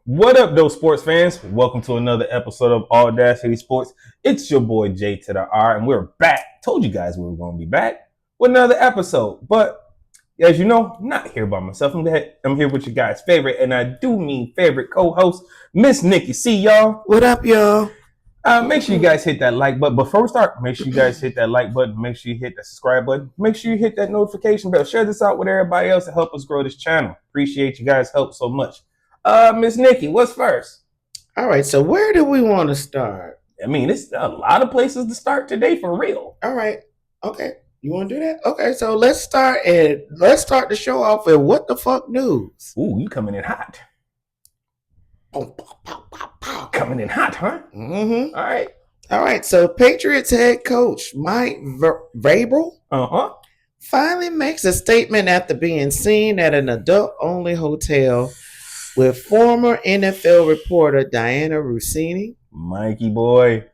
What up, though, sports fans? Welcome to another episode of AwwDacity Sports. It's your boy J2DaR, and we're back. Told you guys we were going to be back with another episode. But as you know, I'm not here by myself. I'm here with your guys' favorite, and I do mean favorite co-host, Miss NikkiC, y'all. What up, y'all? Make sure you guys hit that like button. Before we start, make sure you guys hit that like button. Make sure you hit that subscribe button. Make sure you hit that notification bell. Share this out with everybody else to help us grow this channel. Appreciate you guys' help so much. Miss Nikki, what's first? All right, so where do we want to start? I mean, it's a lot of places to start today for real. All right, okay. You want to do that? Okay, so let's start the show off with what the fuck news. Ooh, you coming in hot. Pow, pow, pow, pow. Coming in hot, huh? Mm-hmm. All right. So Patriots head coach Mike Vrabel finally makes a statement after being seen at an adult-only hotel with former NFL reporter DiannaRussini. Mikey boy.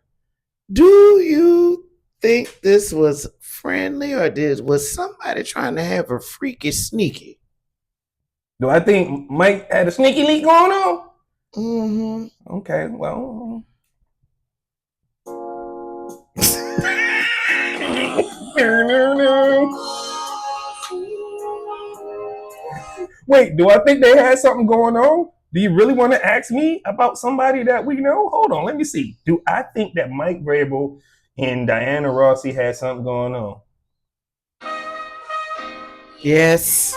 Do you think this was friendly or was somebody trying to have a freaky sneaky? Do I think Mike had a sneaky leak going on? Mm-hmm. Okay, well. Wait, do I think they had something going on? Do you really want to ask me about somebody that we know? Hold on, let me see. Do I think that Mike Vrabel and DiannaRussini had something going on? Yes.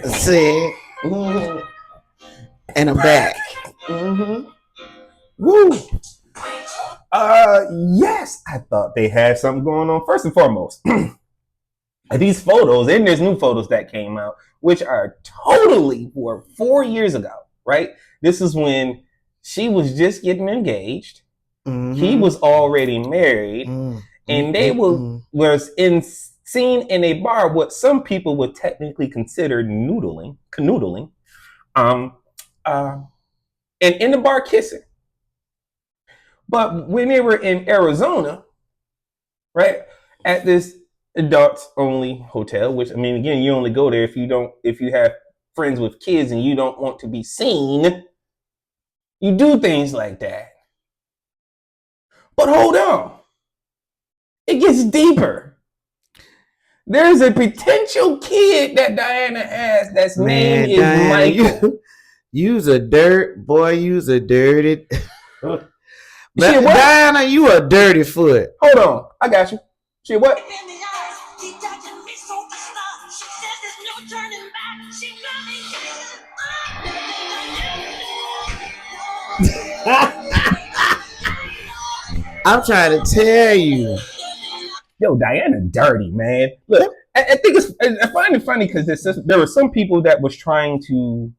See. Mm-hmm. And I'm back. Mm-hmm. Woo. Yes, I thought they had something going on. First and foremost, these photos, and there's new photos that came out, which are totally for 4 years ago, right? This is when she was just getting engaged. Mm-hmm. He was already married, and they was seen in a bar, what some people would technically consider canoodling, and in the bar kissing. But when they were in Arizona, right, at this adults only hotel, which I mean, again, you only go there if you have friends with kids and you don't want to be seen. You do things like that. But hold on, it gets deeper. There's a potential kid that Dianna has that's name is Dianna, Michael. You's a dirt boy. You's a dirty. Dianna, you a dirty foot. Hold on, I got you. Shit, what? I'm trying to tell you. Yo, Dianna dirty, man. Look, I think I find it funny because there were some people that was trying to.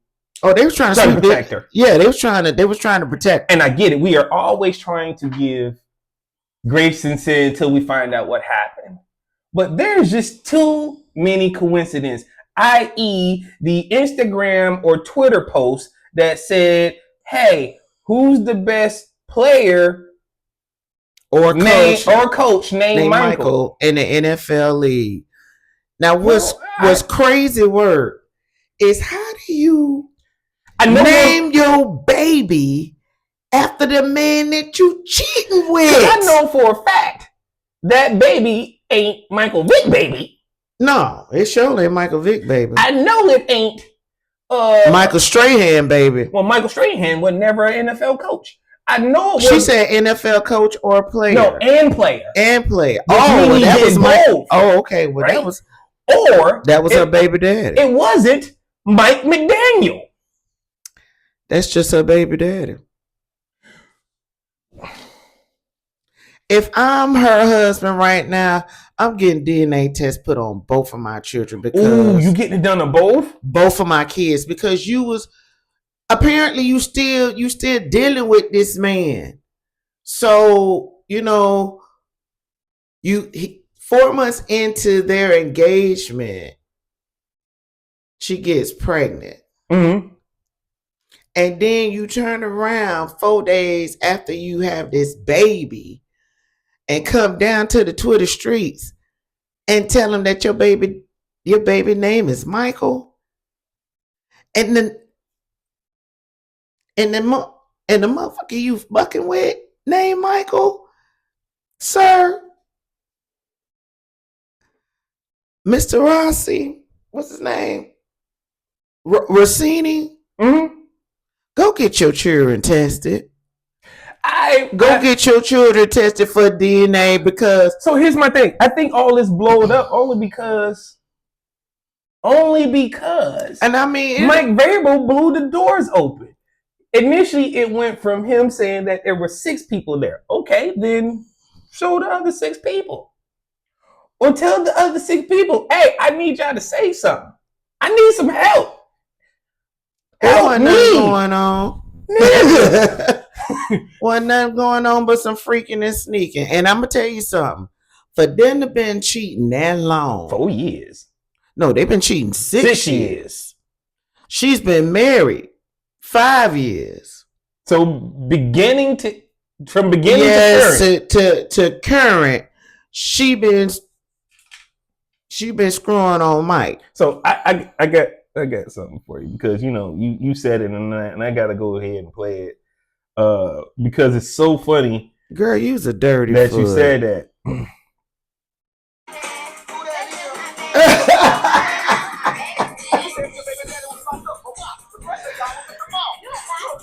Oh, they were trying to protect her. Yeah, they was trying to protect her. And I get it. We are always trying to give grace and sin until we find out what happened. But there's just too many coincidences, i.e. the Instagram or Twitter post that said, hey, who's the best player or coach named Michael in the NFL league? Now, what's crazy word is how do you name your baby after the man that you cheating with? I know for a fact that baby ain't Michael Vick baby. No, it surely ain't Michael Vick baby. I know it ain't Michael Strahan baby. Well, Michael Strahan was never an NFL coach. I know it was. She said NFL coach or player. No, and player. And player. Oh, that was Michael. Oh, okay. Well, right? that was her baby daddy. It wasn't Mike McDaniel. That's just her baby daddy. If I'm her husband right now, I'm getting DNA tests put on both of my children because you getting it done on both? Both of my kids because you was apparently you still dealing with this man. So, 4 months into their engagement, she gets pregnant. Mm-hmm. And then you turn around 4 days after you have this baby and come down to the Twitter streets and tell them that your baby name is Michael. And then And the motherfucker you fucking with named Michael, sir, Mr. Rossi, what's his name? Russini. Mm-hmm. Go get your children tested. Get your children tested for DNA because. So here's my thing. I think all this blowed up only because. And I mean, Mike Vrabel blew the doors open. Initially, it went from him saying that there were 6 people there. Okay, then show the other 6 people. Or tell the other 6 people, hey, I need y'all to say something. I need some help. Help me. Going on. Wasn't nothing going on but some freaking and sneaking. And I'm going to tell you something. For them to been cheating that long. 4 years. No, they've been cheating 6 years. She's been married 5 years. So beginning to current, she been screwing on Mike. So I got something for you because you said it and I gotta go ahead and play it because it's so funny. Girl, you's a dirty that foot. You said that.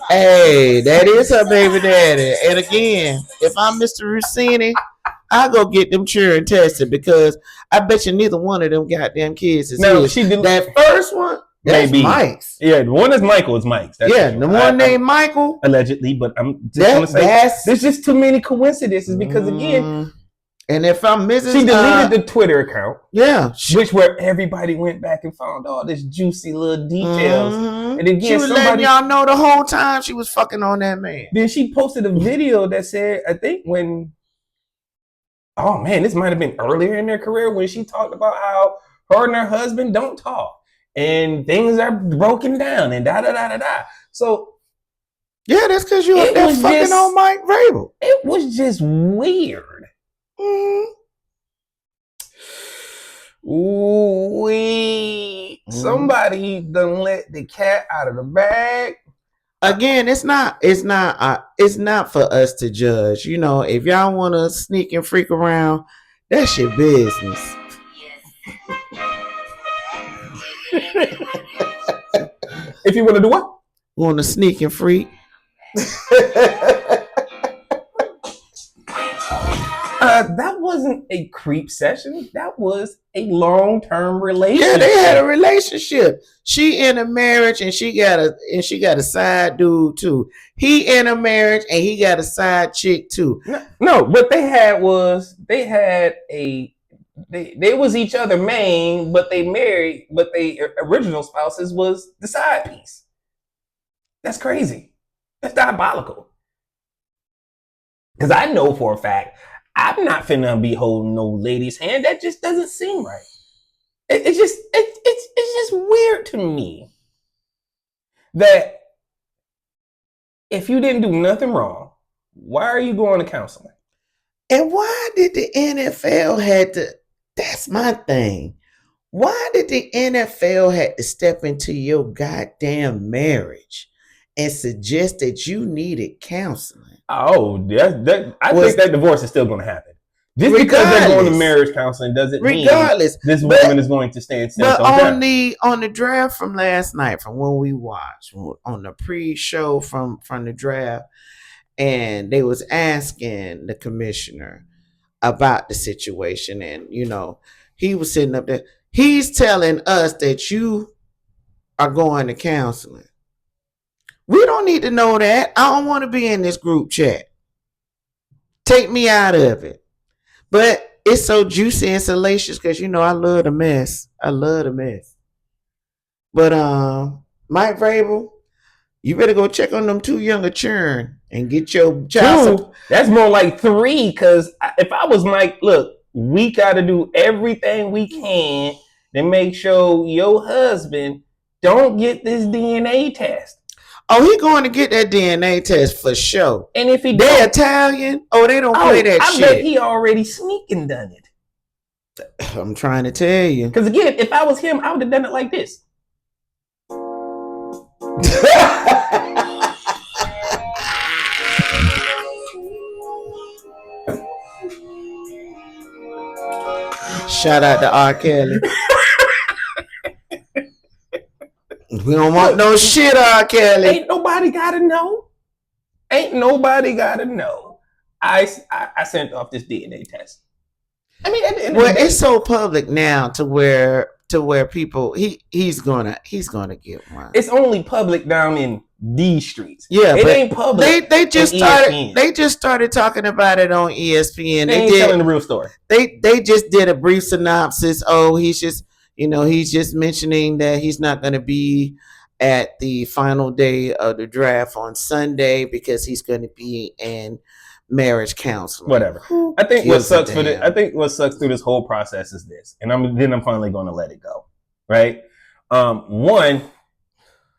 Hey, that is her baby daddy. And again, if I'm Mr. Russini, I'll go get them children tested because I bet you neither one of them goddamn kids is his. That first one, that's Mike's. Yeah, the one that's Michael is Mike's. That's the one named Michael. Allegedly, but I'm just going to say there's just too many coincidences because again, and if I'm Mrs. She deleted the Twitter account. Yeah. Where everybody went back and found all this juicy little details. Mm-hmm. And again, she was letting y'all know the whole time she was fucking on that man. Then she posted a video that said, I think this might have been earlier in their career when she talked about how her and her husband don't talk. And things are broken down and da-da-da-da-da. So. Yeah, that's because you were there fucking on Mike Vrabel. It was just weird. Somebody done let the cat out of the bag. Again, it's not for us to judge. If y'all want to sneak and freak around, that's your business. If you want to do what? Want to sneak and freak. That wasn't a creep session. That was a long-term relationship. Yeah, they had a relationship. She in a marriage and she got a side dude too. He in a marriage and he got a side chick too. No, what they had was they was each other main, but they married, but they original spouses was the side piece. That's crazy. That's diabolical. Because I know for a fact I'm not finna be holding no lady's hand. That just doesn't seem right. It's just weird to me that if you didn't do nothing wrong, why are you going to counseling? And why did the NFL had to? That's my thing. Why did the NFL had to step into your goddamn marriage and suggest that you needed counseling? Oh, I think that divorce is still going to happen. Just because they're going to marriage counseling doesn't mean this woman is going to stay and But on the draft from last night, from when we watched on the pre-show from the draft, and they was asking the commissioner about the situation, and he was sitting up there. He's telling us that you are going to counseling. We don't need to know that. I don't want to be in this group chat. Take me out of it. But it's so juicy and salacious because, I love the mess. But Mike Vrabel, you better go check on them 2 younger children and get your child. That's more like 3 because if I was Mike, look, we got to do everything we can to make sure your husband don't get this DNA test. Oh, he going to get that DNA test for sure. And if he they're Italian, they don't play that shit. I bet he already sneaking done it. I'm trying to tell you. Because again, if I was him, I would have done it like this. Shout out to R. Kelly. We don't want no shit, R. Kelly. Ain't nobody gotta know. I sent off this DNA test. I mean, at the end of the day, it's so public now to where people he's gonna get one. It's only public down in these streets. Yeah, it ain't public. They just started talking about it on ESPN. They ain't telling the real story. They just did a brief synopsis. Oh, he's just mentioning that he's not going to be at the final day of the draft on Sunday because he's going to be in marriage counseling. Whatever. I think what sucks through this whole process is this, and I'm finally going to let it go. Right? One,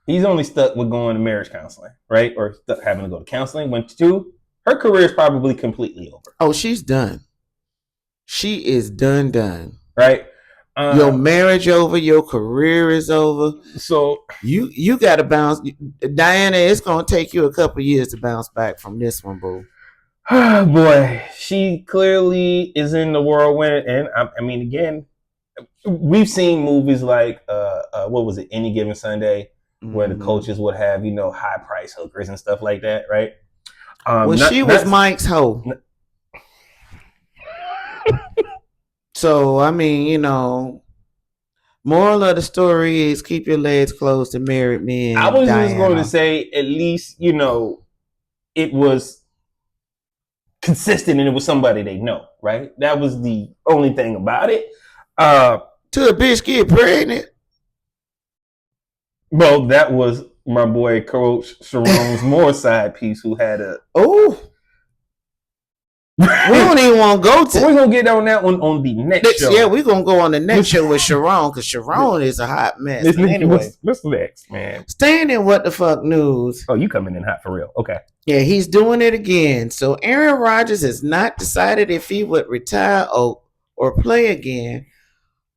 he's only stuck with going to marriage counseling, right? Or having to go to counseling. When two, her career is probably completely over. Oh, she's done. She is done. Right? Your marriage over, your career is over. So you got to bounce. Dianna, it's going to take you a couple years to bounce back from this one, boo. Oh boy, she clearly is in the whirlwind, and I mean, again, we've seen movies like what was it, Any Given Sunday, where the coaches would have high price hookers and stuff like that, right? She was Mike's hoe. So I mean, moral of the story is keep your legs closed to married men. I was just going to say, at least it was consistent and it was somebody they know, right? That was the only thing about it. Till a bitch get pregnant. Well, that was my boy Coach Sharon's more side piece who had a we don't even want to go to. We're gonna get on that one on the next show. Yeah, we're gonna go on the next show with Sharon because Sharon is a hot mess. Anyway, what's next, man? Staying in what the fuck news. Oh, you coming in hot for real? Okay. Yeah, he's doing it again. So AaronRodgers has not decided if he would retire or play again.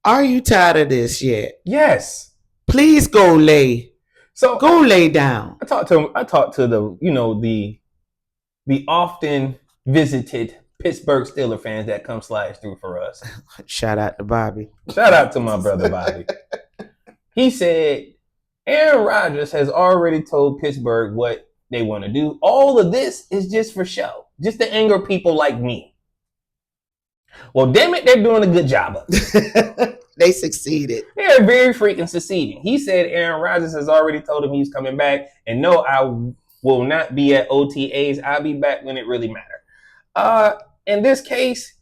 Are you tired of this yet? Yes. Please go lay. So go lay down. I talked to the often visited Pittsburgh Steelers fans that come slides through for us. Shout out to Bobby. Shout out to my brother Bobby. He said AaronRodgers has already told Pittsburgh what they want to do. All of this is just for show, just to anger people like me. Well, damn it, they're doing a good job of it. They succeeded. They're very freaking succeeding. He said AaronRodgers has already told him he's coming back, and no, I will not be at OTAs. I'll be back when it really matters. In this case,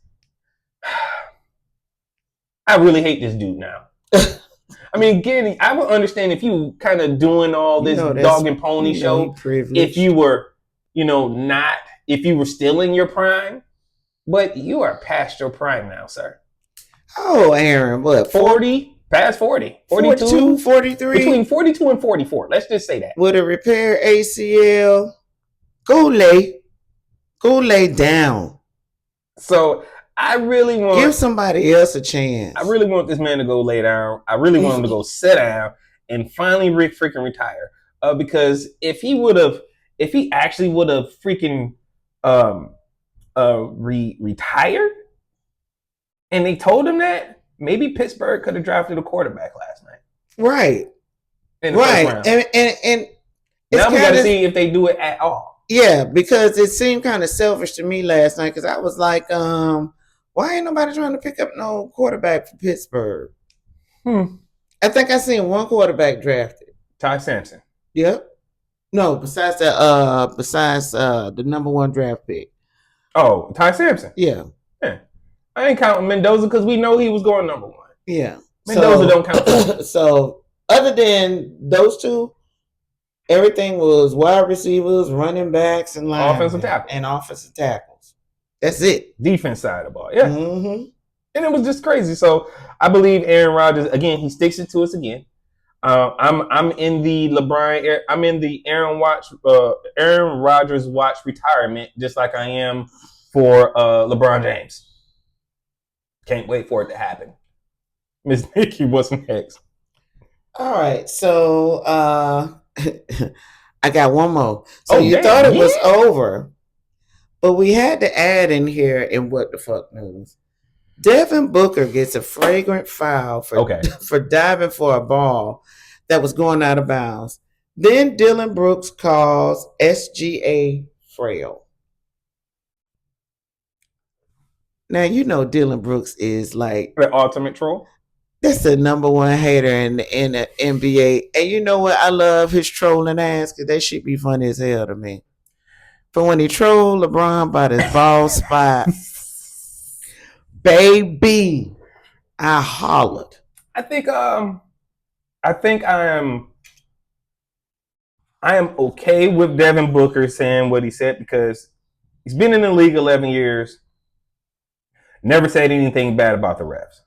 I really hate this dude now. I mean, again, I would understand if you kind of doing all this dog and pony show, if you were, not, if you were still in your prime, but you are past your prime now, sir. Oh, Aaron, what? 40? Past 40. 42, 43? Between 42 and 44. Let's just say that. With a repair ACL, go lay down. So I really want... Give somebody else a chance. I really want this man to go lay down. I really want him to go sit down and finally freaking retire. Because if he actually would have freaking retired, and they told him that, maybe Pittsburgh could have drafted a quarterback last night. Right. In the first round. And now we got to see if they do it at all. Yeah, because it seemed kind of selfish to me last night because I was like, why ain't nobody trying to pick up no quarterback for Pittsburgh? I think I seen one quarterback drafted. Ty Sampson. Yep. No, besides the number one draft pick. Oh, Ty Sampson. Yeah. I ain't counting Mendoza because we know he was going number one. Yeah. Mendoza don't count. So other than those two, everything was wide receivers, running backs, and offensive tackles. That's it. Defense side of the ball. Yeah. Mm-hmm. And it was just crazy. So I believe AaronRodgers, again, he sticks it to us again. I'm in the I'm in the AaronRodgers watch retirement, just like I am for LeBron James. Can't wait for it to happen. Miss Nikki, what's next? All right, so I got one more. So you thought it was over, but we had to add in here in what the fuck news. Devin Booker gets a flagrant foul for diving for a ball that was going out of bounds. Then Dylan Brooks calls SGA frail. Now, you know Dylan Brooks is like the ultimate troll. That's the number one hater in the NBA. And you know what? I love his trolling ass because that shit be funny as hell to me. But when he trolled LeBron about his ball spot, baby, I hollered. I think I am okay with Devin Booker saying what he said because he's been in the league 11 years, never said anything bad about the refs.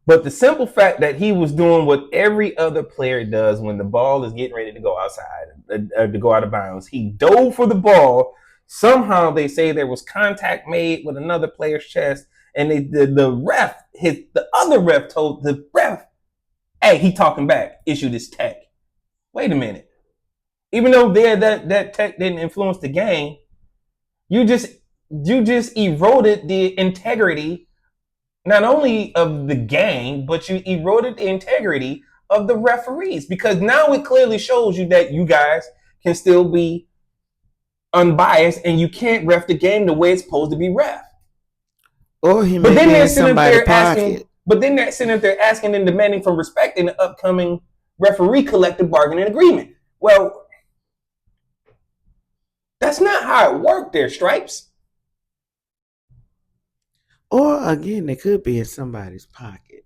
But the simple fact that he was doing what every other player does when the ball is getting ready to go outside, to go out of bounds, he dove for the ball. Somehow they say there was contact made with another player's chest, and the other ref told the ref, "Hey, he talking back. Issue this tech." Wait a minute. Even though that tech didn't influence the game, you just eroded the integrity not only of the game, but you eroded the integrity of the referees, because now it clearly shows you that you guys can still be unbiased and you can't ref the game the way it's supposed to be ref. Or he may be in somebody's pocket. But then they're sitting there asking and demanding for respect in the upcoming referee collective bargaining agreement. Well, that's not how it worked there, Stripes. Or again, they could be in somebody's pocket.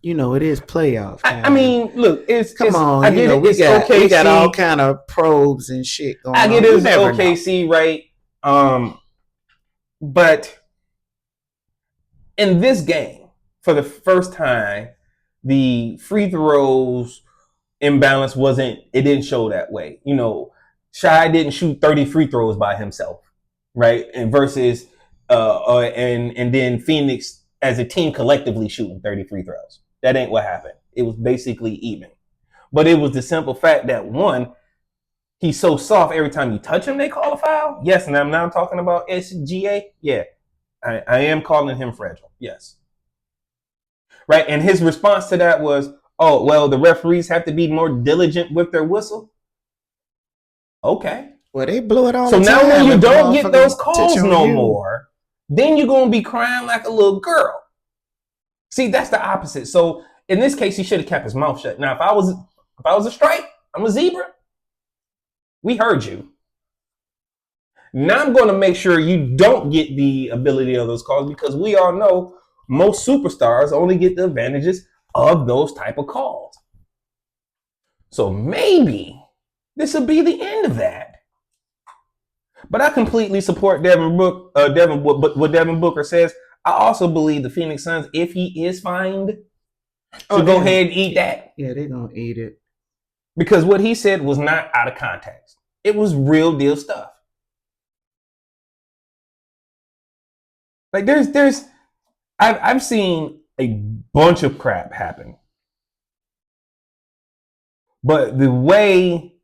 You know, it is playoffs. I mean, look, come on. I get it. We got all kind of probes and shit going on. I get it. It's OKC, right? But in this game, for the first time, the free throws imbalance didn't show that way. You know, Shai didn't shoot 30 free throws by himself, right? And versus and then Phoenix as a team collectively shooting 30 free throws. That ain't what happened. It was basically even. But it was the simple fact that, one, he's so soft every time you touch him, they call a foul. Yes, and I'm now talking about SGA. Yeah, I am calling him fragile. Yes. Right, and his response to that was, oh, well, the referees have to be more diligent with their whistle. Okay. Well, they blew it all the time. So now when you don't get those calls no more, then you're going to be crying like a little girl. See, that's the opposite. So in this case, he should have kept his mouth shut. Now, if I was a stripe, I'm a zebra. We heard you. Now I'm going to make sure you don't get the ability of those calls, because we all know most superstars only get the advantages of those type of calls. So maybe this will be the end of that. But I completely support what Devin Booker says. I also believe the Phoenix Suns, if he is fined, go ahead and eat that. Yeah, they're going to eat it. Because what he said was not out of context. It was real deal stuff. Like I've seen a bunch of crap happen. But the way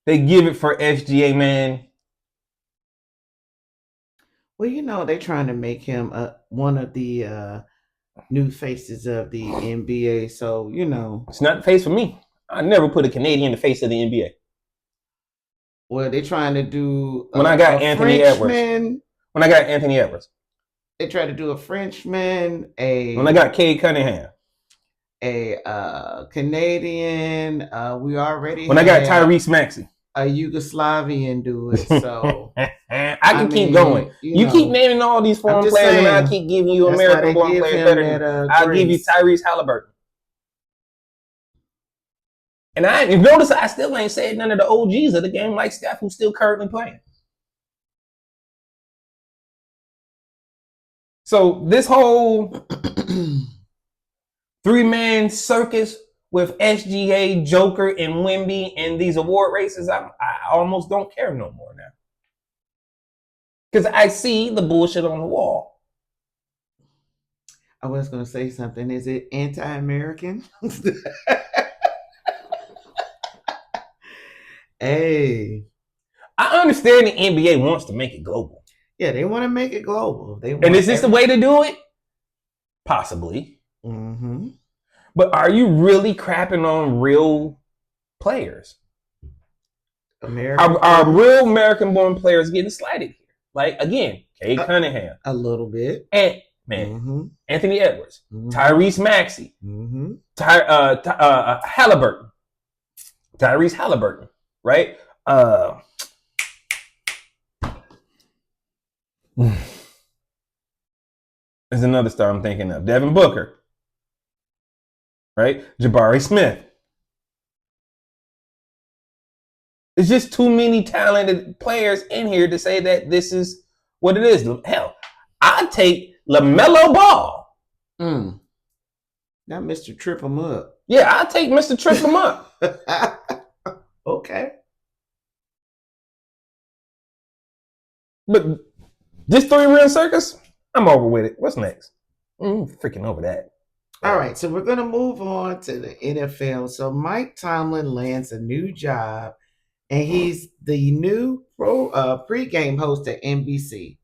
they give it for SGA, man. Well, you know, they're trying to make him one of the new faces of the NBA. So, you know. It's not the face for me. I never put a Canadian in the face of the NBA. Well, they're trying to do when I got Anthony Edwards. When I got Anthony Edwards. They tried to do a Frenchman, when I got Cade Cunningham. A Canadian. We already when I got Tyrese Maxey. A Yugoslavian do it. So I can keep going. You keep naming all these foreign players, and I keep giving you American-born players better. I'll give you Tyrese Halliburton. And you notice I still ain't said none of the OGs of the game, like Steph, who's still currently playing. So this whole 3-man circus with SGA, Joker, and Wemby and these award races, I almost don't care no more now. Because I see the bullshit on the wall. I was going to say something. Is it anti-American? Hey. I understand the NBA wants to make it global. Yeah, they want to make it global. And is this the way to do it? Possibly. Mm-hmm. But are you really crapping on real players? Are real American-born players getting slighted here? Like, again, Cade Cunningham. A little bit. And, Anthony Edwards. Tyrese Maxey. Halliburton. Tyrese Halliburton. Right? There's another star I'm thinking of. Devin Booker. Right? Jabari Smith. There's just too many talented players in here to say that this is what it is. Hell, I'd take LaMelo Ball. Not Mr. Trip 'em up. Yeah, I'll take Mr. Trip 'em up. Okay. But this 3-ring circus, I'm over with it. What's next? Freaking over that. All right, so we're going to move on to the NFL. So Mike Tomlin lands a new job, and he's the new pregame host at NBC.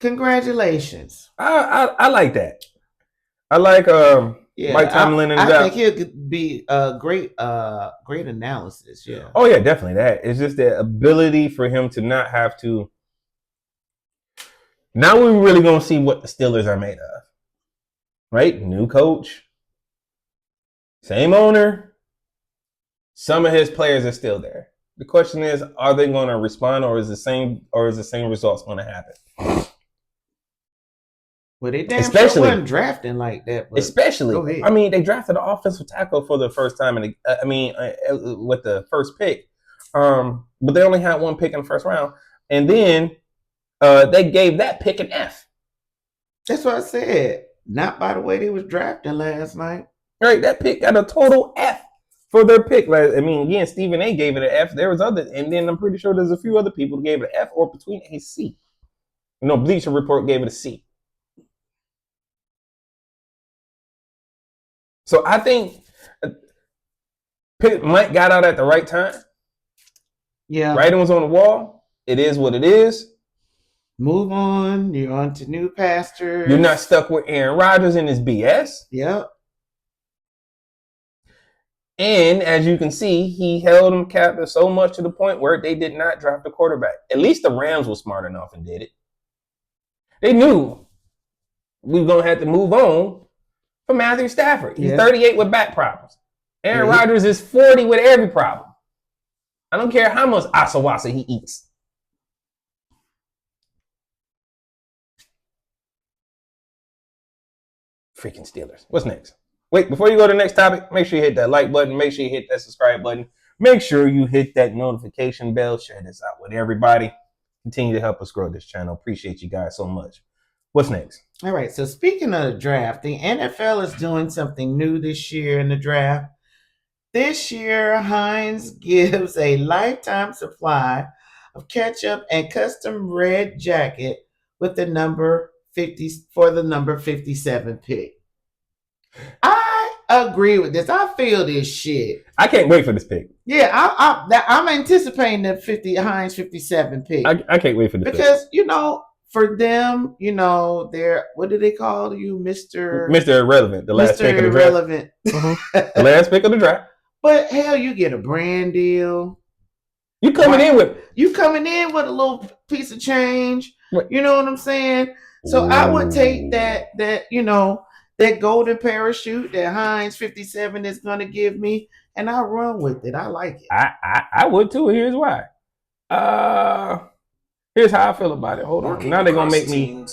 Congratulations. I like that. I like Mike Tomlin and I think he'll be a great analysis. Yeah. Oh yeah, definitely that. It's just the ability for him to not have to. Now we're really gonna see what the Steelers are made of. Right? New coach. Same owner. Some of his players are still there. The question is, are they going to respond, or is the same results going to happen? Well, they damn sure wasn't drafting like that. Especially, I mean, they drafted an offensive tackle for the first time, with the first pick. But they only had one pick in the first round, and then they gave that pick an F. That's what I said. Not by the way they was drafting last night. Right, that pick got a total F for their pick. Like, I mean, again, Stephen A gave it an F. There was others, and then I'm pretty sure there's a few other people who gave it an F or between a C. Bleacher Report gave it a C. So I think Mike got out at the right time. Yeah. Writing was on the wall. It is what it is. Move on. You're on to new pastures. You're not stuck with AaronRodgers and his BS. Yep. And as you can see, he held them captive so much to the point where they did not draft a quarterback. At least the Rams were smart enough and did it. They knew we were going to have to move on for Matthew Stafford. He's 38 with back problems. AaronRodgers is 40 with every problem. I don't care how much asawasa he eats. Freaking Steelers. What's next? Wait, before you go to the next topic, make sure you hit that like button. Make sure you hit that subscribe button. Make sure you hit that notification bell. Share this out with everybody. Continue to help us grow this channel. Appreciate you guys so much. What's next? All right. So speaking of the draft, the NFL is doing something new this year in the draft. This year, Heinz gives a lifetime supply of ketchup and custom red jacket with the number 50 for the number 57 pick. I agree with this. I feel this shit. I can't wait for this pick. Yeah, I'm anticipating the Heinz 57 pick. I can't wait for this because pick. For them, they're, what do they call you, Mr. Irrelevant, the last pick of the draft. Irrelevant. The last pick of the draft. But hell, you get a brand deal. You coming in with a little piece of change. What? You know what I'm saying? So I would take that golden parachute that Heinz 57 is going to give me, and I'll run with it. I like it. I would too. Here's why. Here's how I feel about it. Hold on. Now they're going to make me,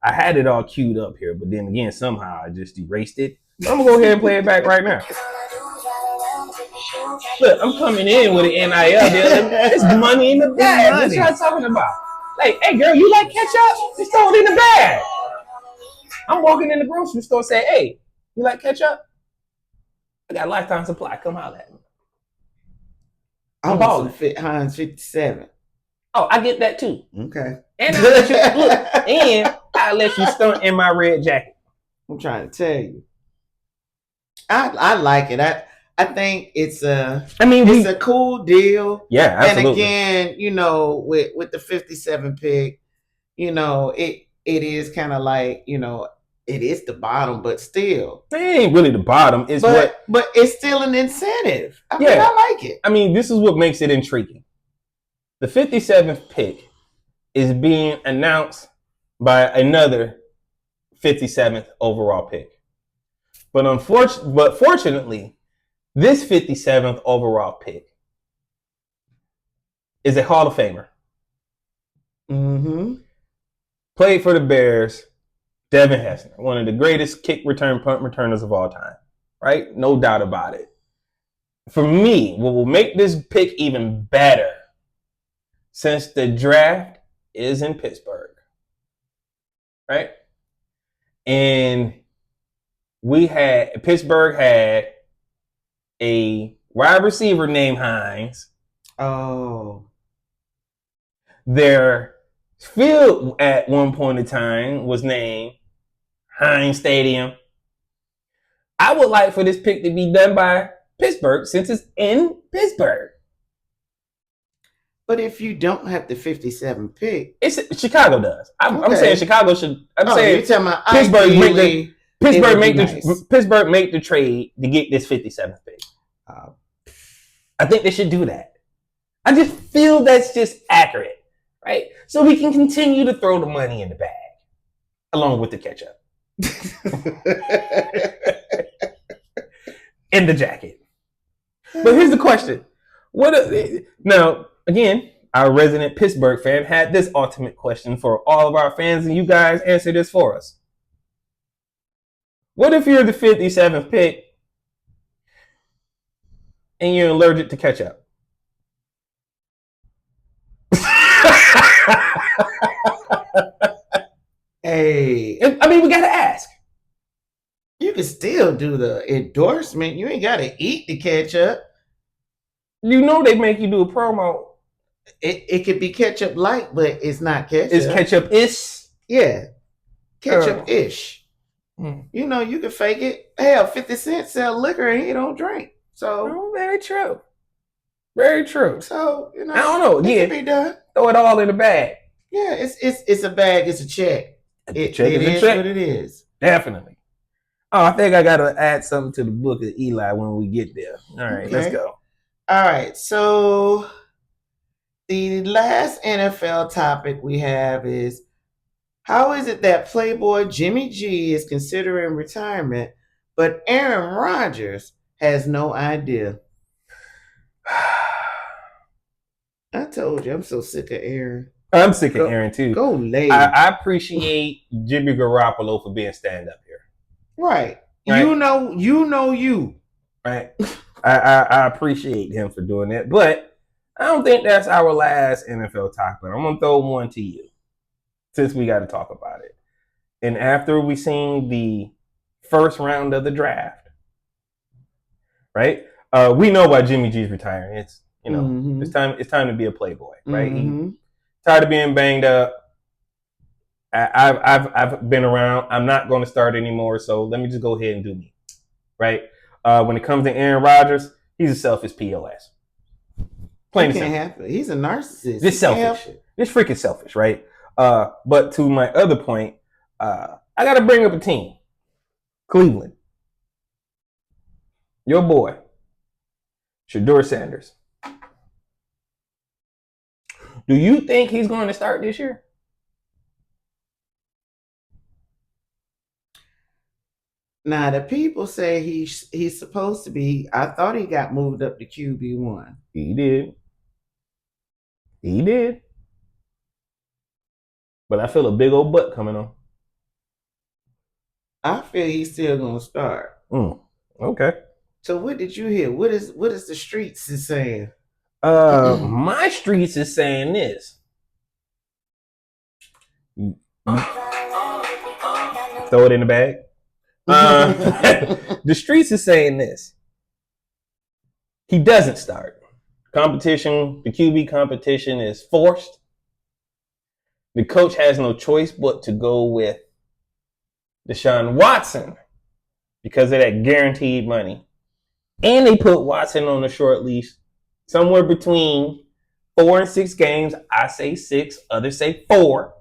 I had it all queued up here, but then again, somehow I just erased it. I'm going to go ahead and play it back right now. Look, I'm coming in with an NIL deal. It's money in the bag. What y'all talking about? Like, hey, girl, you like ketchup? Just throw it in the bag. I'm walking in the grocery store saying, hey, you like ketchup? I got a lifetime supply. Come holler at me. I'm balling. Heinz 57. Oh, I get that too. Okay. And I'll let you stunt in my red jacket. I'm trying to tell you. I like it. I think it's a cool deal. Yeah, absolutely. And again, with the 57 pick, it is kind of like, It is the bottom, but still. It ain't really the bottom. But it's still an incentive. I mean, I like it. I mean, this is what makes it intriguing. The 57th pick is being announced by another 57th overall pick. But fortunately, this 57th overall pick is a Hall of Famer. Mm-hmm. Played for the Bears, Devin Hester, one of the greatest kick return punt returners of all time. Right? No doubt about it. For me, what will make this pick even better, since the draft is in Pittsburgh, right? And Pittsburgh had a wide receiver named Hines. Oh. Their field at one point in time was named Hines Stadium. I would like for this pick to be done by Pittsburgh since it's in Pittsburgh. But if you don't have the 57 pick, Chicago does. I'm saying Chicago should. I'm saying you're talking about Pittsburgh make the trade to get this 57th pick. I think they should do that. I just feel that's just accurate, right? So we can continue to throw the money in the bag along with the ketchup in the jacket. But here's the question: now? Again, our resident Pittsburgh fan had this ultimate question for all of our fans, and you guys answer this for us. What if you're the 57th pick and you're allergic to ketchup? Hey. I mean, we got to ask. You can still do the endorsement. You ain't got to eat the ketchup. You know they make you do a promo. It could be ketchup light, but it's not ketchup. It's ketchup-ish? Yeah. Ketchup-ish. You know, you can fake it. Hell, 50 Cent sell liquor and he don't drink. So very true. Very true. So, you know, I don't know. It can be done. Throw it all in the bag. Yeah, it's a bag, it's a check. It is what it is. Definitely. Oh, I think I gotta add something to the book of Eli when we get there. All right, let's go. All right, so the last NFL topic we have is, how is it that Playboy Jimmy G is considering retirement, but AaronRodgers has no idea? I told you, I'm so sick of Aaron. I'm sick of Aaron too. Go lay. I appreciate Jimmy Garoppolo for being stand up here. Right. You know you. Right. I appreciate him for doing that, but I don't think that's our last NFL topic. I'm gonna throw one to you since we got to talk about it. And after we seen the first round of the draft, right? We know why Jimmy G's retiring. It's it's time to be a playboy, right? He's tired of being banged up. I've been around. I'm not going to start anymore, so let me just go ahead and do me, right? When it comes to Aaron Rodgers, he's a selfish POS. Plain and simple. He's a narcissist. This selfish. This freaking selfish, right? But to my other point, I got to bring up a team. Cleveland. Your boy, Shedeur Sanders. Do you think he's going to start this year? Now, the people say he's supposed to be. I thought he got moved up to QB1. He did. But I feel a big old butt coming on. I feel he's still going to start. Okay. So what did you hear? What is the streets is saying? My streets is saying this. Throw it in the bag. The streets is saying this. He doesn't start. Competition, the QB competition is forced. The coach has no choice but to go with Deshaun Watson because of that guaranteed money. And they put Watson on a short leash somewhere between 4 and 6 games. I say 6, others say 4.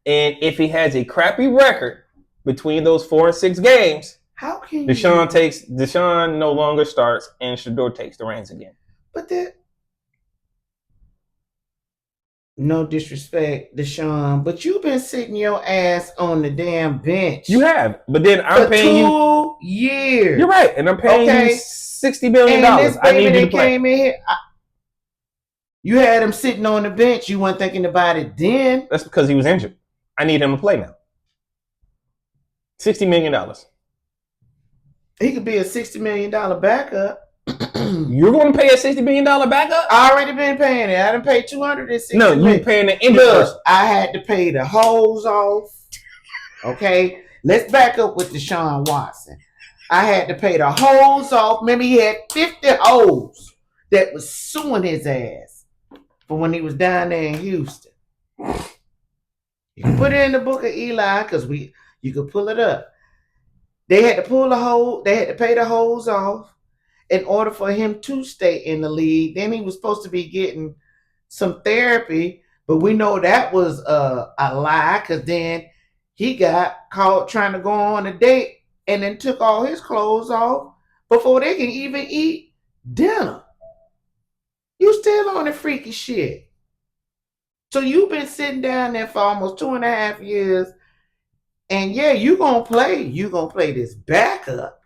And if he has a crappy record, between those 4 and 6 games, how can Deshaun no longer starts and Shedeur takes the reins again. But that, no disrespect, Deshaun, but you've been sitting your ass on the damn bench. You have, but then I'm paying you 2 years. You're right, and I'm paying you $60 million. I need you to play. Came in here, you had him sitting on the bench. You weren't thinking about it then. That's because he was injured. I need him to play now. $60 million. He could be a $60 million backup. You're going to pay a $60 million backup? I already been paying it. I done paid $260 million. No, you're paying the injured person. I had to pay the hose off. Okay, let's back up with Deshaun Watson. I had to pay the hose off. Remember, he had 50 hoes that was suing his ass for when he was down there in Houston. You can put it in the book of Eli because you could pull it up. They had to pull the hose. They had to pay the hose off in order for him to stay in the league. Then he was supposed to be getting some therapy, but we know that was a lie because then he got caught trying to go on a date and then took all his clothes off before they can even eat dinner. You still on the freaky shit. So you've been sitting down there for almost 2.5 years, and yeah, you gonna play. You gonna play this backup.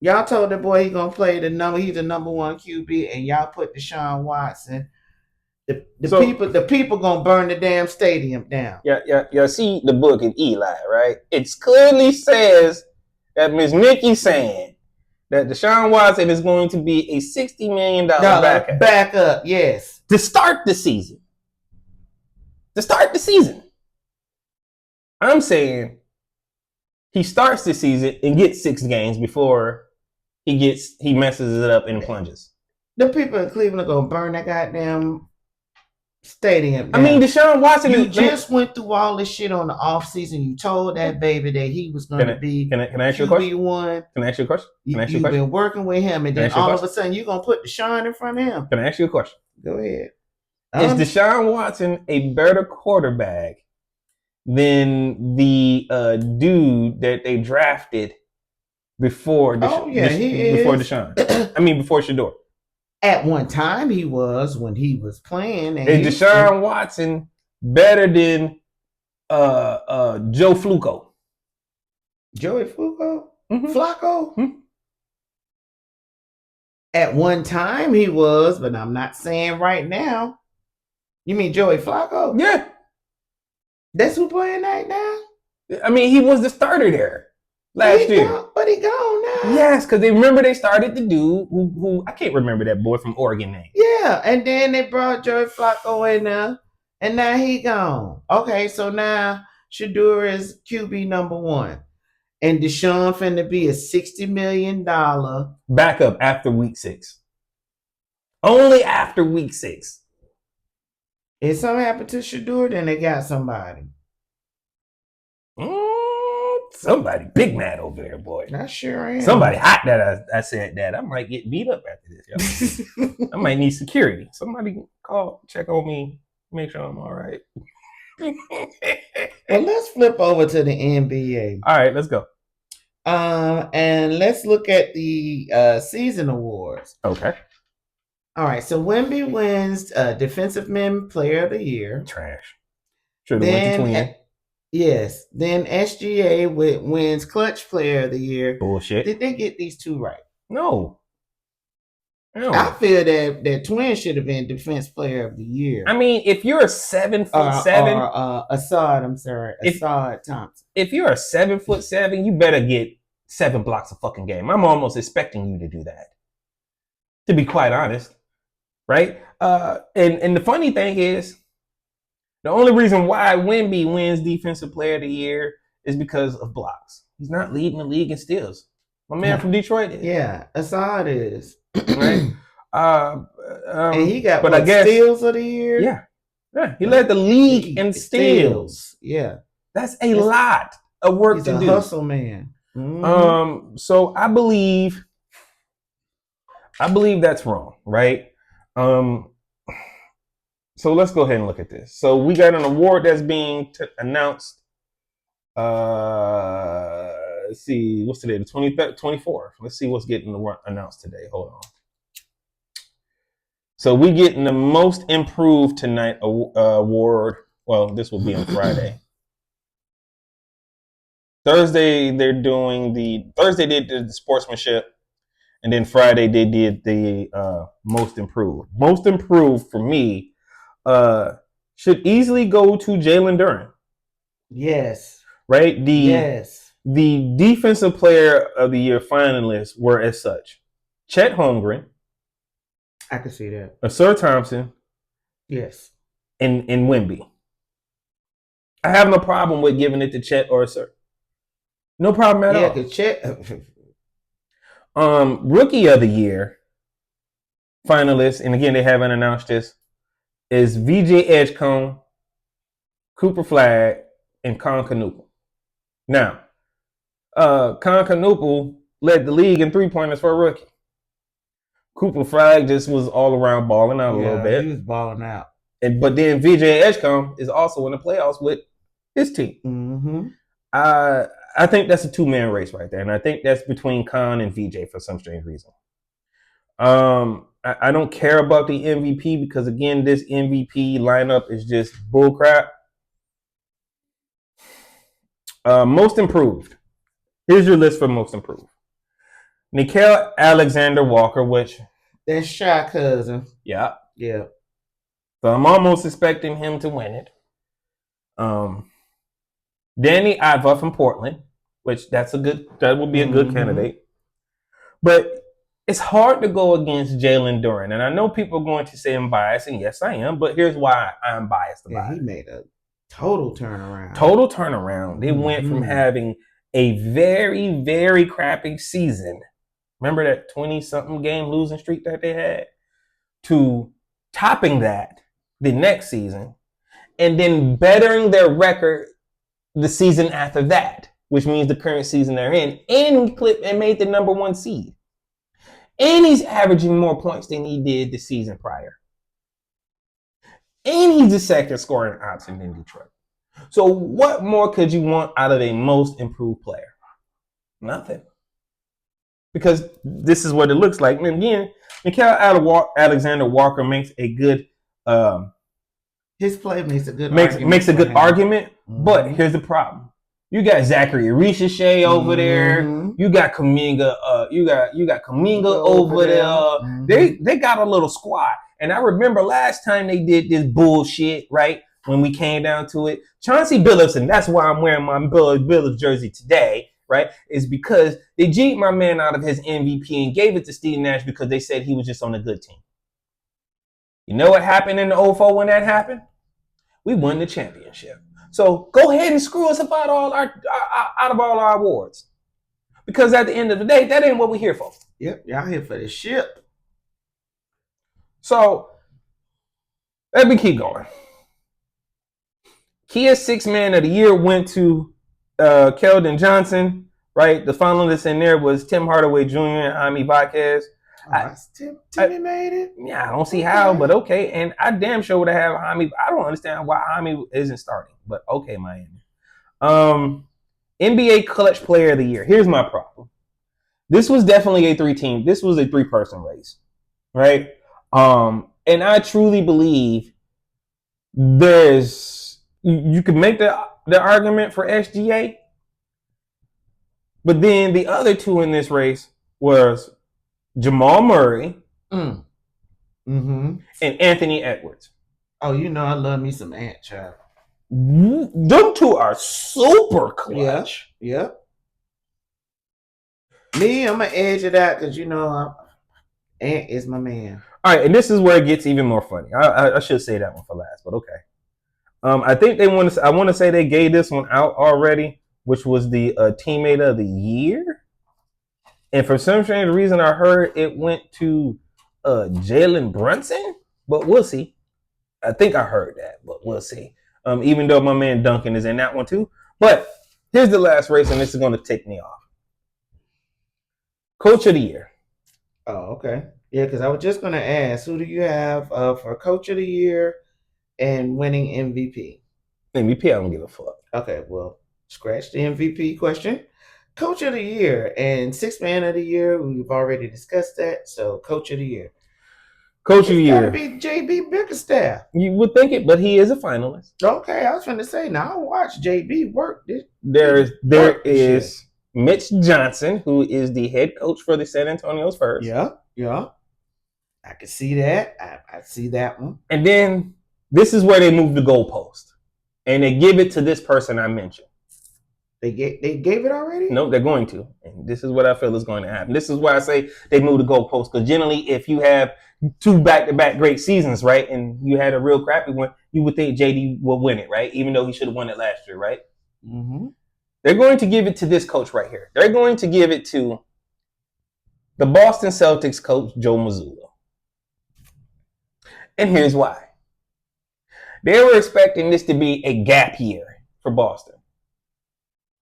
Y'all told the boy he gonna play he's the number 1 QB, and y'all put Deshaun Watson. The people gonna burn the damn stadium down. Yeah. See the book in Eli, right? It clearly says that Ms. NikkiC saying that Deshaun Watson is going to be a $60 million backup. Backup, yes. To start the season. I'm saying he starts the season and gets 6 games before he messes it up and plunges. The people in Cleveland are gonna burn that goddamn stadium down. I mean, Deshaun Watson. You just went through all this shit on the off season. You told that baby that he was going to be. Can I ask you a question? QB1. Can I ask you a question? You've been working with him, and then all of a sudden you're gonna put Deshaun in front of him. Can I ask you a question? Go ahead. Is Deshaun Watson a better quarterback than the dude that they drafted before? Before Deshaun. I mean, before Shedeur. At one time, he was when he was playing. Is Deshaun Watson better than Joe Flacco? Joey Flacco? Mm-hmm. Flacco? Mm-hmm. At one time, he was, but I'm not saying right now. You mean Joey Flacco? Yeah. That's who playing right now? I mean, he was the starter there last year. But he gone now. Yes, because they started the dude who I can't remember that boy from Oregon name. Yeah, and then they brought Joey Flacco in there, and now he gone. Okay, so now Shedeur is QB number 1. And Deshaun finna be a $60 million backup after week 6. Only after week 6. If something happened to Shedeur, then they got somebody. Somebody big mad over there, boy. I sure am. Somebody hot that I said that. I might get beat up after this. I might need security. Somebody call, check on me, make sure I'm all right. Well, let's flip over to the NBA. All right, let's go. And let's look at the season awards. Okay. All right, so Wemby wins Defensive Men Player of the Year. Trash. Should have went to Twin. Yes. Then SGA wins Clutch Player of the Year. Bullshit. Did they get these two right? No. I feel that Twin should have been Defense Player of the Year. I mean, if you're a 7'7", Assad Thompson. If you're a 7'7", you better get 7 blocks a fucking game. I'm almost expecting you to do that. To be quite honest. Right? And the funny thing is, the only reason why Wemby wins Defensive Player of the Year is because of blocks. He's not leading the league in steals. My man from Detroit is. Yeah, Assad is. Right? And he got steals of the year? Yeah. He led the league in steals. Yeah. That's a lot of work to do. He's a hustle man. Mm-hmm. So I believe that's wrong, right? So let's go ahead and look at this. So we got an award that's being announced. Let's see, what's today? The 24th. Let's see what's getting announced today. Hold on. So we getting the most improved tonight award. Well, this will be on Friday. Thursday they did the sportsmanship, and then Friday they did the most improved. Most improved for me should easily go to J2DaR. Yes. Right? The defensive player of the year finalists were as such: Chet Holmgren. I can see that. Asur Thompson. Yes. And Wemby. I have no problem with giving it to Chet or Asur. No problem at all. Yeah, because Chet. Rookie of the year finalists, and again they haven't announced this, is VJ Edgecombe, Cooper Flagg, and Con Canoople. Now, Con Canoople led the league in 3-pointers for a rookie. Cooper Flagg just was all around balling out a little bit. He was balling out. But then VJ Edgecombe is also in the playoffs with his team. Mm-hmm. I think that's a 2-man race right there, and I think that's between Con and VJ for some strange reason. I don't care about the MVP because again, this MVP lineup is just bullcrap. Most improved. Here's your list for most improved. Nickeil Alexander-Walker, which that's Shy cousin. Yeah. Yeah. So I'm almost expecting him to win it. Danny Iva from Portland, which that would be a good candidate. But it's hard to go against J2DaR. And I know people are going to say I'm biased, and yes, I am, but here's why I'm biased about it. He made a total turnaround. They went from having a very, very crappy season. Remember that 20-something game losing streak that they had? To topping that the next season and then bettering their record the season after that, which means the current season they're in, and made the number 1 seed. And he's averaging more points than he did the season prior. And he's the second scoring option in Detroit. So what more could you want out of a most improved player? Nothing. Because this is what it looks like. And again, Nickeil Alexander-Walker makes a good his play makes a good argument. But here's the problem. You got Zachary Richeche over there. You got Kuminga. You got Kuminga over there. They got a little squad. And I remember last time they did this bullshit, right? When we came down to it, Chauncey Billups, and that's why I'm wearing my Billups jersey today, right? Is because they G'd my man out of his MVP and gave it to Steve Nash because they said he was just on a good team. You know what happened in the 04 when that happened? We won the championship. So go ahead and screw us about all our awards. Because at the end of the day, that ain't what we're here for. Yep, y'all here for the ship. So let me keep going. Kia's 6th man of the year went to Keldon Johnson, right? The finalists in there was Tim Hardaway Jr. and Jaime Vasquez. Timmy made it? Yeah, I don't see how, but okay. And I damn sure would have Jaime. I don't understand why Jaime isn't starting, but okay, Miami. NBA Clutch Player of the Year. Here's my problem. This was definitely a 3-team. This was a 3-person race, right? And I truly believe you could make the argument for SGA, but then the other 2 in this race was Jamal Murray and Anthony Edwards. Oh, you know I love me some Ant, child. Them 2 are super clutch. Yep. Me, I'm going to edge it out because, you know, Ant is my man. All right, and this is where it gets even more funny. I should say that one for last, but okay. I think I want to say they gave this one out already, which was the teammate of the year. And for some strange reason, I heard it went to Jalen Brunson, but we'll see. I think I heard that, but we'll see. Even though my man Duncan is in that one too. But here's the last race, and this is going to take me off. Coach of the Year. Oh, okay. Yeah, because I was just going to ask, who do you have for Coach of the Year and winning MVP? MVP, I don't give a fuck. Okay, well, scratch the MVP question. Coach of the Year and Sixth Man of the Year. We've already discussed that. So, Coach of the Year. Coach of the Year. It's got to be JB Bickerstaff. You would think it, but he is a finalist. Okay, I was going to say, now I watch JB work. There is Mitch Johnson, who is the head coach for the San Antonio Spurs. Yeah. I can see that. I see that one. And then this is where they move the goalpost. And they give it to this person I mentioned. They gave it already? No, they're going to. And this is what I feel is going to happen. This is why I say they move the goalpost. Because generally, if you have 2 back-to-back great seasons, right, and you had a real crappy one, you would think JD would win it, right? Even though he should have won it last year, right? Mm-hmm. They're going to give it to this coach right here. They're going to give it to the Boston Celtics coach, Joe Mazzulla. And here's why. They were expecting this to be a gap year for Boston.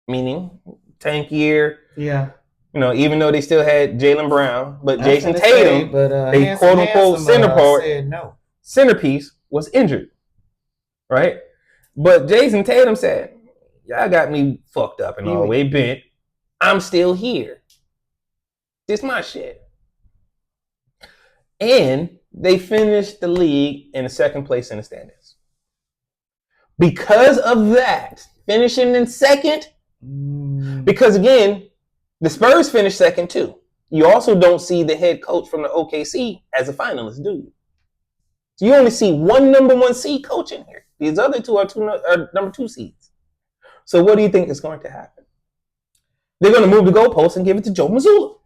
Meaning, tank year. Yeah. You know, even though they still had Jaylen Brown, but Jason Tatum, a quote-unquote centerpiece, was injured. Right? But Jason Tatum said, y'all got me fucked up and all the way bent. I'm still here. This my shit. And they finished the league in the second place in the standings. Because of that, finishing in second, because again, the Spurs finished second too. You also don't see the head coach from the OKC as a finalist, do you? So you only see one number 1 seed coach in here. These other two are number 2 seeds. So what do you think is going to happen? They're going to move the goalpost and give it to Joe Mazzulla.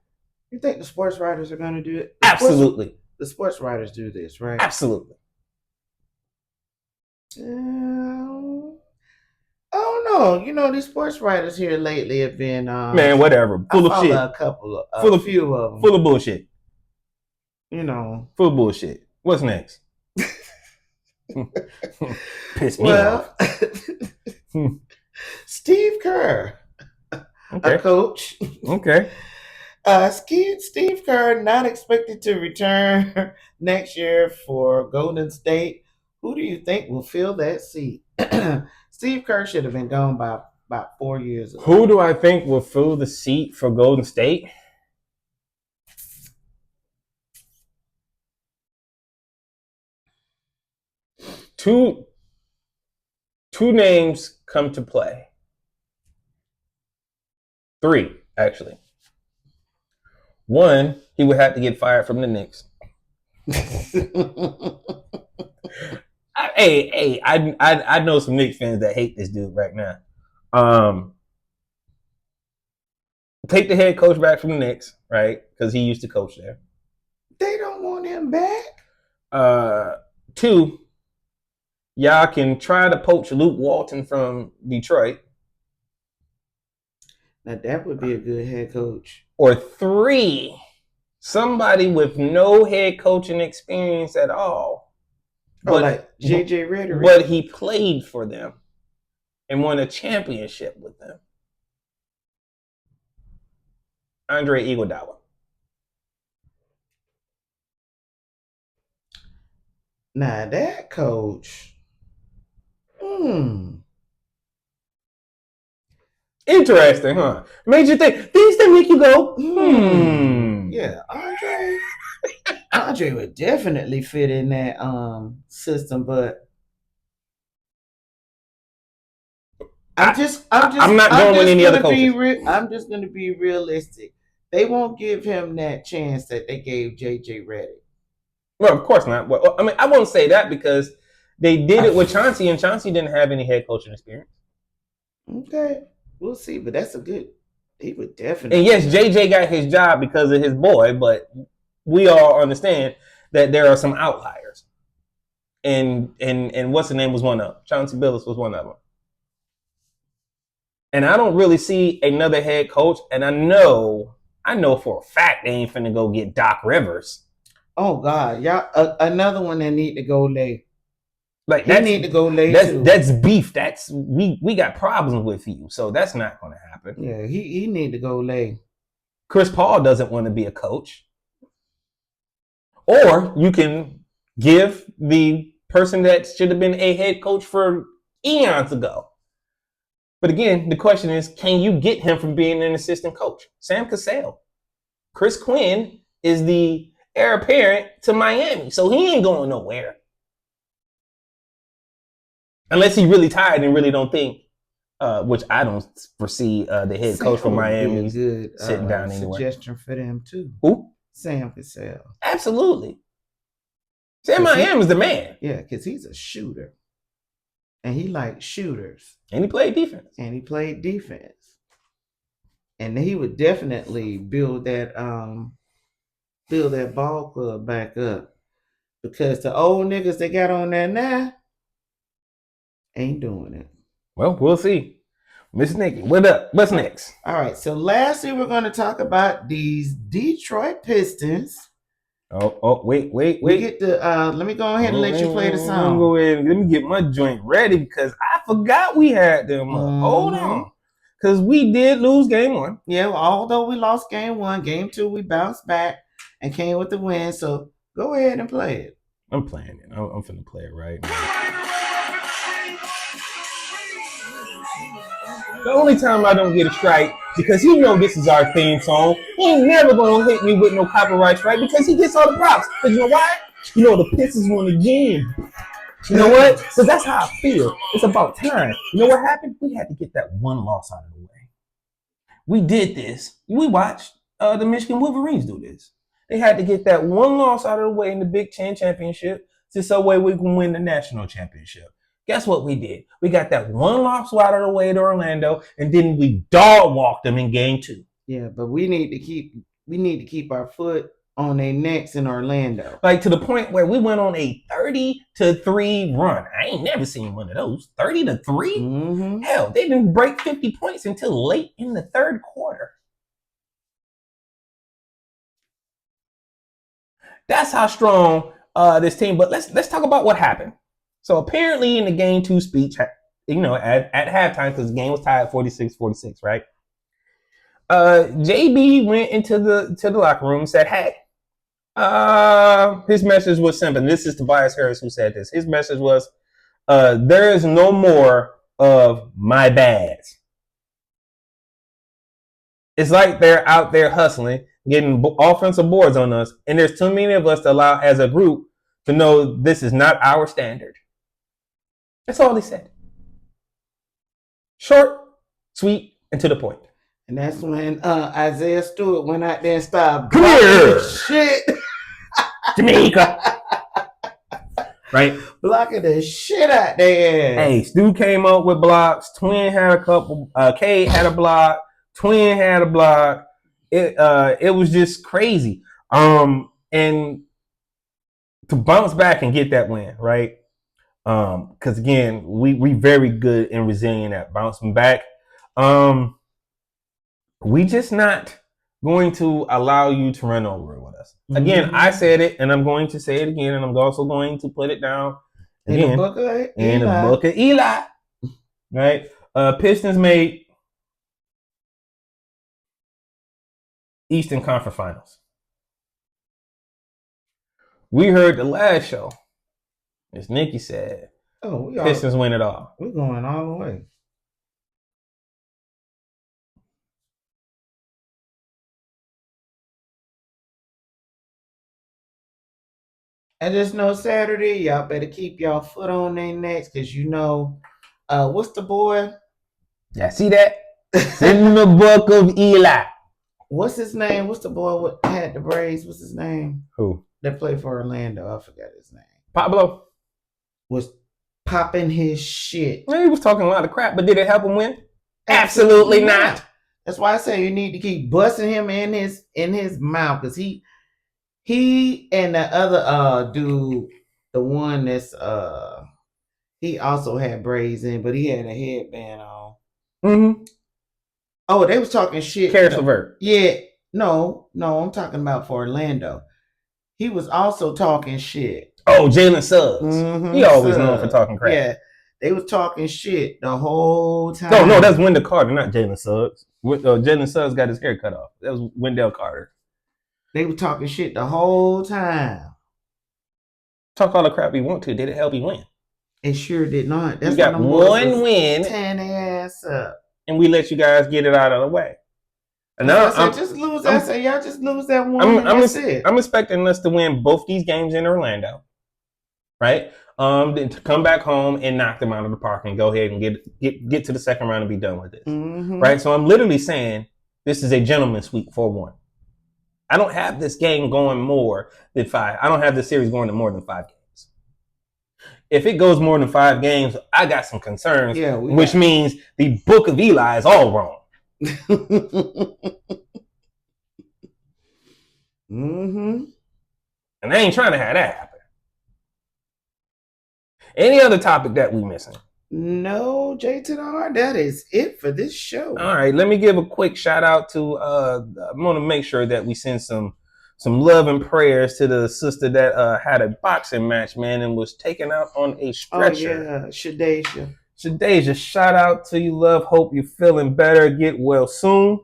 You think the sports writers are going to do it? Absolutely. The sports writers do this, right? Absolutely. Oh no! You know these sports writers here lately have been man, whatever, full of shit. A few of them, full of bullshit. You know, full of bullshit. What's next? Piss me off. Steve Kerr, a coach. Okay. Steve Kerr not expected to return next year for Golden State. Who do you think will fill that seat? Steve Kerr should have been gone by about 4 years ago. Who do I think will fill the seat for Golden State? Two names come to play. 3, actually. One, he would have to get fired from the Knicks. I know some Knicks fans that hate this dude right now. Take the head coach back from the Knicks, right? Because he used to coach there. They don't want him back. 2, y'all can try to poach Luke Walton from Detroit. Now that would be a good head coach. Or 3, somebody with no head coaching experience at all. But like J.J. Redick. But he played for them and won a championship with them. Andre Iguodala. Now that coach. Interesting, huh? Made you think. Things that make you go, Yeah, Andre would definitely fit in that system, but I'm not going with any other coaches. I'm just going to be realistic. They won't give him that chance that they gave J.J. Redick. Well, of course not. Well, I mean, I won't say that because they did it with Chauncey, and Chauncey didn't have any head coaching experience. Okay, we'll see, but that's a good. He would definitely. And yes, JJ got his job because of his boy, but we all understand that there are some outliers. And what's the name was one of them. Chauncey Billups was one of them. And I don't really see another head coach. And I know for a fact they ain't finna go get Doc Rivers. Oh God, y'all! Another one that need to go lay. Like he need to go lay. That's beef. That's we got problems with you, so that's not going to happen. Yeah, he need to go lay. Chris Paul doesn't want to be a coach, or you can give the person that should have been a head coach for eons ago. But again, the question is, can you get him from being an assistant coach? Sam Cassell. Chris Quinn is the heir apparent to Miami, so he ain't going nowhere. Unless he really tired and really don't think, which I don't foresee the head coach from Miami sitting down anywhere. Suggestion for them too. Who? Sam Cassell. Absolutely. Sam Miami's the man. Yeah, because he's a shooter. And he likes shooters. And he played defense. And he would definitely build that ball club back up. Because the old niggas they got on there now ain't doing it. Well, we'll see. Miss Nikki, what up? What's next? All right. So lastly, we're going to talk about these Detroit Pistons. Wait. We get the let me go ahead and let you play the song. Go ahead. Let me get my joint ready because I forgot we had them. Hold on. Because we did lose game 1. Yeah, although we lost game 1, game 2, we bounced back and came with the win. So go ahead and play it. I'm playing it. I'm finna play it right now. The only time I don't get a strike, because he know this is our theme song, he ain't never gonna hit me with no copyright strike because he gets all the props. Because you know why? You know the Pistons won again. You know what? Because that's how I feel. It's about time. You know what happened? We had to get that one loss out of the way. We did this. We watched the Michigan Wolverines do this. They had to get that one loss out of the way in the Big Ten championship so way we can win the national championship. Guess what we did? We got that one loss out of the way to Orlando, and then we dog walked them in game 2. Yeah, but we need to keep our foot on their necks in Orlando. Like to the point where we went on a 30-3 run. I ain't never seen one of those. 30-3? Mm-hmm. Hell, they didn't break 50 points until late in the third quarter. That's how strong this team. But let's talk about what happened. So apparently in the game 2 speech, at halftime, because the game was tied 46-46, right? JB went into the locker room and said, hey, his message was simple. And this is Tobias Harris who said this. His message was, there is no more of my bads. It's like they're out there hustling, getting offensive boards on us, and there's too many of us to allow as a group to know this is not our standard. That's all he said. Short, sweet, and to the point. And that's when Isaiah Stewart went out there and started blocking shit. Jamaica. Right? Blocking the shit out there. Hey, Stu came up with blocks. Twin had a couple. Kate had a block. Twin had a block. It was just crazy. And to bounce back and get that win, right? Because again, we very good and resilient at bouncing back. We just not going to allow you to run over with us. Again, I said it, and I'm going to say it again, and I'm also going to put it down again in the book of Eli. Right? Pistons made Eastern Conference Finals. We heard the last show. As Nikki said, Pistons win it all. We're going all the way. And just know Saturday, y'all better keep y'all foot on their necks because you know, what's the boy? Yeah, see that? It's in the book of Eli. What's his name? What's the boy what had the braids? What's his name? Who? That played for Orlando. I forgot his name. Pablo. Was popping his shit. Well, he was talking a lot of crap, but did it help him win? Absolutely not. That's why I say you need to keep busting him in his mouth because he and the other dude, the one that's he also had braids in, but he had a headband on. Mm-hmm. Oh, they was talking shit. Karis LeVert. Yeah. No, I'm talking about for Orlando. He was also talking shit. Oh, Jalen Suggs. Mm-hmm. He always known for talking crap. Yeah. They was talking shit the whole time. No, that's Wendell Carter, not Jalen Suggs. Jalen Suggs got his hair cut off. That was Wendell Carter. They were talking shit the whole time. Talk all the crap we want to. Did it help you win? It sure did not. That's you got one win. Tearing their ass up. And we let you guys get it out of the way. And now I said, just lose that. I y'all just lose that one. I'm expecting us to win both these games in Orlando, right? Then to come back home and knock them out of the park and go ahead and get to the second round and be done with this, right? So I'm literally saying this is a gentleman's sweep 4-1. I don't have this game going more than 5. I don't have this series going to more than 5 games. If it goes more than 5 games, I got some concerns, which means the Book of Eli is all wrong. And I ain't trying to have that happen. Any other topic that we missing? No, J2DaR, that is it for this show. All right, let me give a quick shout out to I want to make sure that we send some love and prayers to the sister that had a boxing match, man, and was taken out on a stretcher. Oh yeah, Shadeja. Shadeja, shout out to you, love. Hope you're feeling better. Get well soon,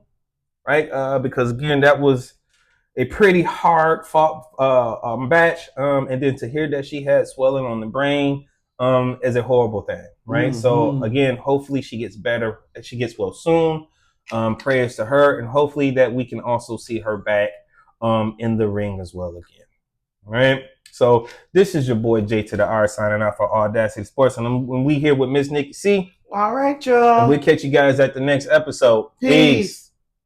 right? Because again, that was a pretty hard fought match, and then to hear that she had swelling on the brain is a horrible thing, right? So again, hopefully she gets better, she gets well soon. Prayers to her, and hopefully that we can also see her back in the ring as well again. All right. So this is your boy J2DaR signing out for AwwDacity Sports, and when we here with Miss NikkiC. All right, y'all. And we'll catch you guys at the next episode. Peace.